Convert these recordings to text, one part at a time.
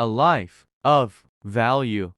a life of value.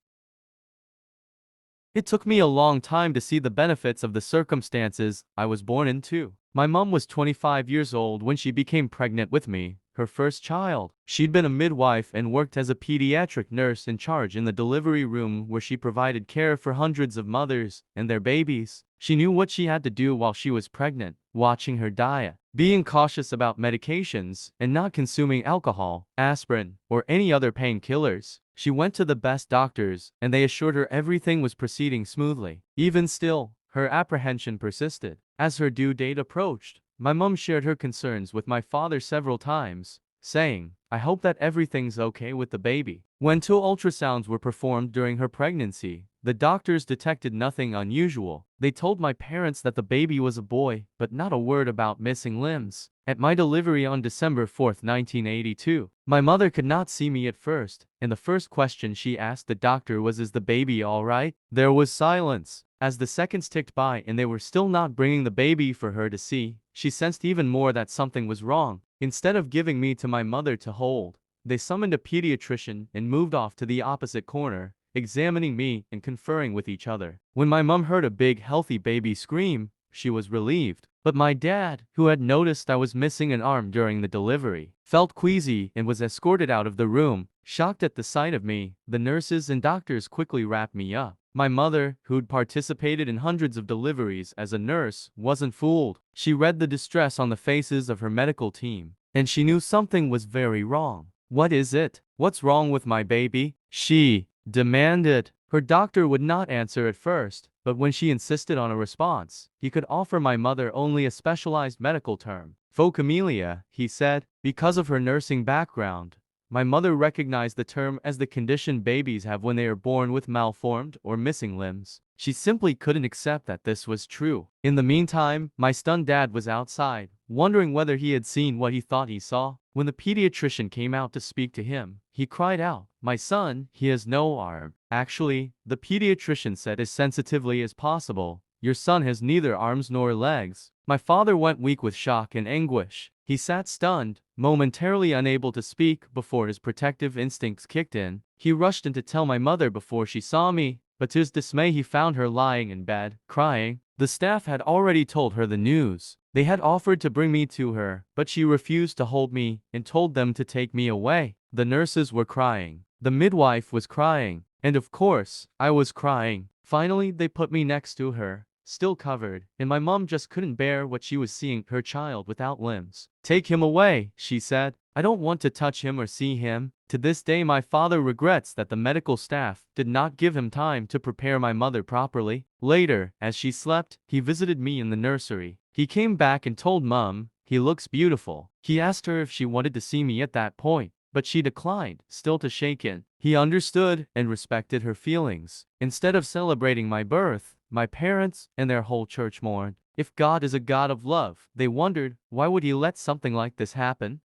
It took me a long time to see the benefits of the circumstances I was born into. My mom was 25 years old when she became pregnant with me, her first child. She'd been a midwife and worked as a pediatric nurse in charge in the delivery room where she provided care for hundreds of mothers and their babies. She knew what she had to do while she was pregnant, watching her diet, being cautious about medications, and not consuming alcohol, aspirin, or any other painkillers. She went to the best doctors, and they assured her everything was proceeding smoothly. Even still, her apprehension persisted. As her due date approached, my mom shared her concerns with my father several times, saying, "I hope that everything's okay with the baby." When 2 ultrasounds were performed during her pregnancy, the doctors detected nothing unusual. They told my parents that the baby was a boy, but not a word about missing limbs. At my delivery on December 4, 1982, my mother could not see me at first, and the first question she asked the doctor was, "Is the baby all right?" There was silence. As the seconds ticked by and they were still not bringing the baby for her to see, she sensed even more that something was wrong. Instead of giving me to my mother to hold, they summoned a pediatrician and moved off to the opposite corner, examining me and conferring with each other. When my mom heard a big, healthy baby scream, she was relieved. But my dad, who had noticed I was missing an arm during the delivery, felt queasy and was escorted out of the room. Shocked at the sight of me, the nurses and doctors quickly wrapped me up. My mother, who'd participated in hundreds of deliveries as a nurse, wasn't fooled. She read the distress on the faces of her medical team, and she knew something was very wrong. "What is it? What's wrong with my baby?" she demanded. Her doctor would not answer at first, but when she insisted on a response, he could offer my mother only a specialized medical term. "Phocomelia," he said. Because of her nursing background, my mother recognized the term as the condition babies have when they are born with malformed or missing limbs. She simply couldn't accept that this was true. In the meantime, my stunned dad was outside, wondering whether he had seen what he thought he saw. When the pediatrician came out to speak to him, he cried out, "My son, he has no arm." "Actually," the pediatrician said as sensitively as possible, "your son has neither arms nor legs." My father went weak with shock and anguish. He sat stunned, momentarily unable to speak before his protective instincts kicked in. He rushed in to tell my mother before she saw me, but to his dismay he found her lying in bed, crying. The staff had already told her the news. They had offered to bring me to her, but she refused to hold me and told them to take me away. The nurses were crying. The midwife was crying. And of course, I was crying. Finally, they put me next to her, still covered, and my mom just couldn't bear what she was seeing, her child without limbs. "Take him away," she said. "I don't want to touch him or see him." To this day my father regrets that the medical staff did not give him time to prepare my mother properly. Later, as she slept, he visited me in the nursery. He came back and told Mom, "He looks beautiful." He asked her if she wanted to see me at that point, but she declined, still too shaken. He understood and respected her feelings. Instead of celebrating my birth, my parents and their whole church mourned. If God is a God of love, they wondered, why would he let something like this happen?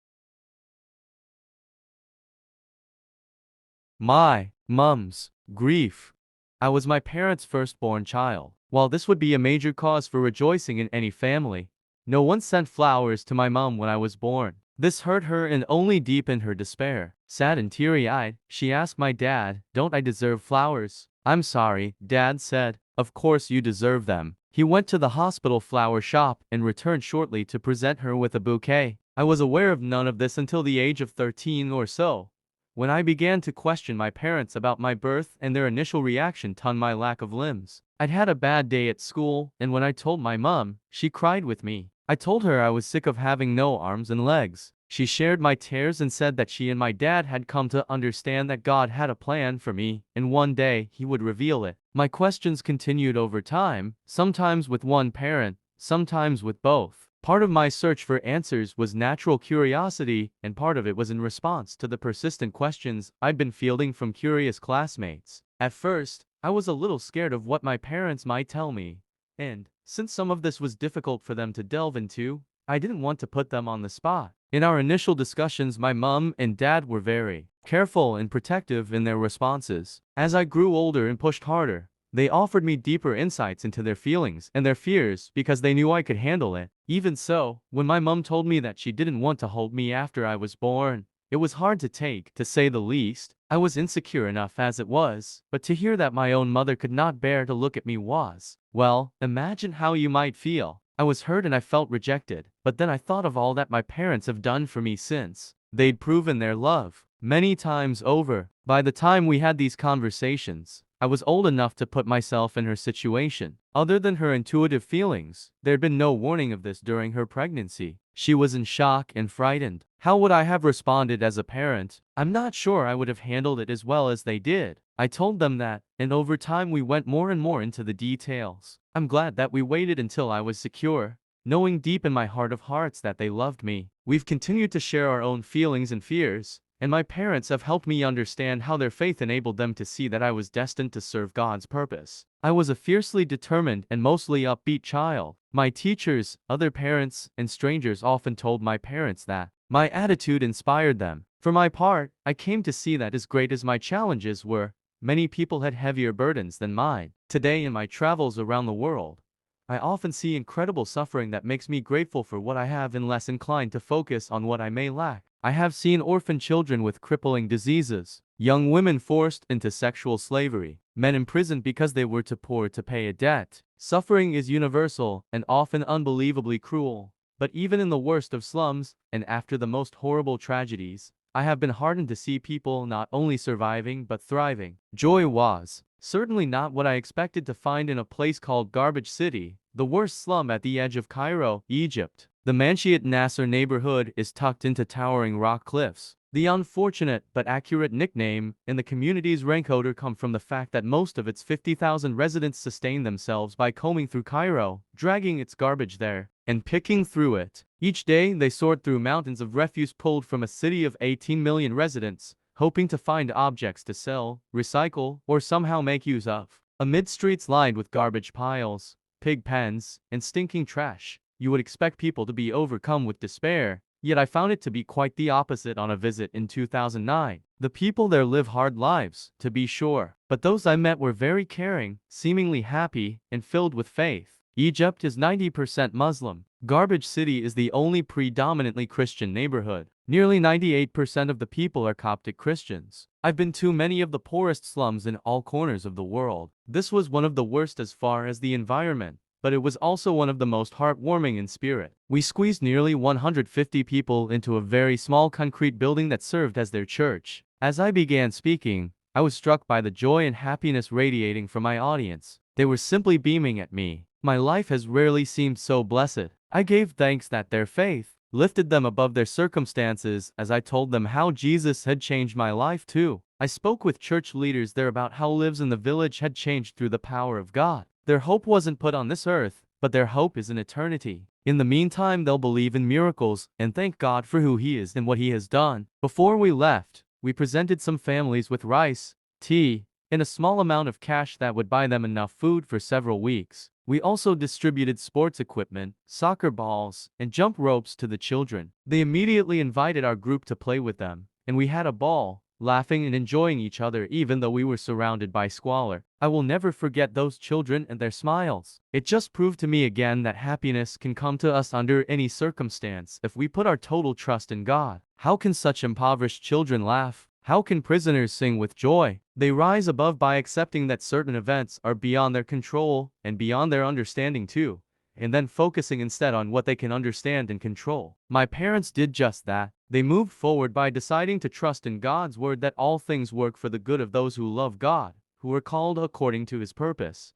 My mom's grief. I was my parents' firstborn child. While this would be a major cause for rejoicing in any family, no one sent flowers to my mom when I was born. This hurt her and only deepened her despair. Sad and teary-eyed, she asked my dad, "Don't I deserve flowers?" "I'm sorry," Dad said. "Of course you deserve them." He went to the hospital flower shop and returned shortly to present her with a bouquet. I was aware of none of this until the age of 13 or so, when I began to question my parents about my birth and their initial reaction to my lack of limbs. I'd had a bad day at school, and when I told my mom, she cried with me. I told her I was sick of having no arms and legs. She shared my tears and said that she and my dad had come to understand that God had a plan for me, and one day he would reveal it. My questions continued over time, sometimes with one parent, sometimes with both. Part of my search for answers was natural curiosity, and part of it was in response to the persistent questions I'd been fielding from curious classmates. At first, I was a little scared of what my parents might tell me, and, since some of this was difficult for them to delve into, I didn't want to put them on the spot. In our initial discussions, my mom and dad were very careful and protective in their responses. As I grew older and pushed harder, they offered me deeper insights into their feelings and their fears because they knew I could handle it. Even so, when my mom told me that she didn't want to hold me after I was born, it was hard to take, to say the least. I was insecure enough as it was, but to hear that my own mother could not bear to look at me was, well, imagine how you might feel. I was hurt and I felt rejected, but then I thought of all that my parents have done for me since. They'd proven their love many times over. By the time we had these conversations, I was old enough to put myself in her situation. Other than her intuitive feelings, there'd been no warning of this during her pregnancy. She was in shock and frightened. How would I have responded as a parent? I'm not sure I would have handled it as well as they did. I told them that, and over time we went more and more into the details. I'm glad that we waited until I was secure, knowing deep in my heart of hearts that they loved me. We've continued to share our own feelings and fears, and my parents have helped me understand how their faith enabled them to see that I was destined to serve God's purpose. I was a fiercely determined and mostly upbeat child. My teachers, other parents, and strangers often told my parents that my attitude inspired them. For my part, I came to see that as great as my challenges were, many people had heavier burdens than mine. Today in my travels around the world, I often see incredible suffering that makes me grateful for what I have and less inclined to focus on what I may lack. I have seen orphan children with crippling diseases, young women forced into sexual slavery, men imprisoned because they were too poor to pay a debt. Suffering is universal and often unbelievably cruel. But even in the worst of slums, and after the most horrible tragedies, I have been heartened to see people not only surviving but thriving. Joy was certainly not what I expected to find in a place called Garbage City, the worst slum at the edge of Cairo, Egypt. The Manshiat Nasser neighborhood is tucked into towering rock cliffs. The unfortunate but accurate nickname in the community's rank-order come from the fact that most of its 50,000 residents sustain themselves by combing through Cairo, dragging its garbage there, and picking through it. Each day they sort through mountains of refuse pulled from a city of 18 million residents, hoping to find objects to sell, recycle, or somehow make use of. Amid streets lined with garbage piles, pig pens, and stinking trash, you would expect people to be overcome with despair, yet I found it to be quite the opposite on a visit in 2009. The people there live hard lives, to be sure, but those I met were very caring, seemingly happy, and filled with faith. Egypt is 90% Muslim. Garbage City is the only predominantly Christian neighborhood. Nearly 98% of the people are Coptic Christians. I've been to many of the poorest slums in all corners of the world. This was one of the worst as far as the environment, but it was also one of the most heartwarming in spirit. We squeezed nearly 150 people into a very small concrete building that served as their church. As I began speaking, I was struck by the joy and happiness radiating from my audience. They were simply beaming at me. My life has rarely seemed so blessed. I gave thanks that their faith lifted them above their circumstances as I told them how Jesus had changed my life too. I spoke with church leaders there about how lives in the village had changed through the power of God. Their hope wasn't put on this earth, but their hope is in eternity. In the meantime, they'll believe in miracles and thank God for who He is and what He has done. Before we left, we presented some families with rice, tea, and a small amount of cash that would buy them enough food for several weeks. We also distributed sports equipment, soccer balls, and jump ropes to the children. They immediately invited our group to play with them, and we had a ball, laughing and enjoying each other even though we were surrounded by squalor. I will never forget those children and their smiles. It just proved to me again that happiness can come to us under any circumstance if we put our total trust in God. How can such impoverished children laugh? How can prisoners sing with joy? They rise above by accepting that certain events are beyond their control and beyond their understanding too, and then focusing instead on what they can understand and control. My parents did just that. They moved forward by deciding to trust in God's word that all things work for the good of those who love God, who are called according to His purpose.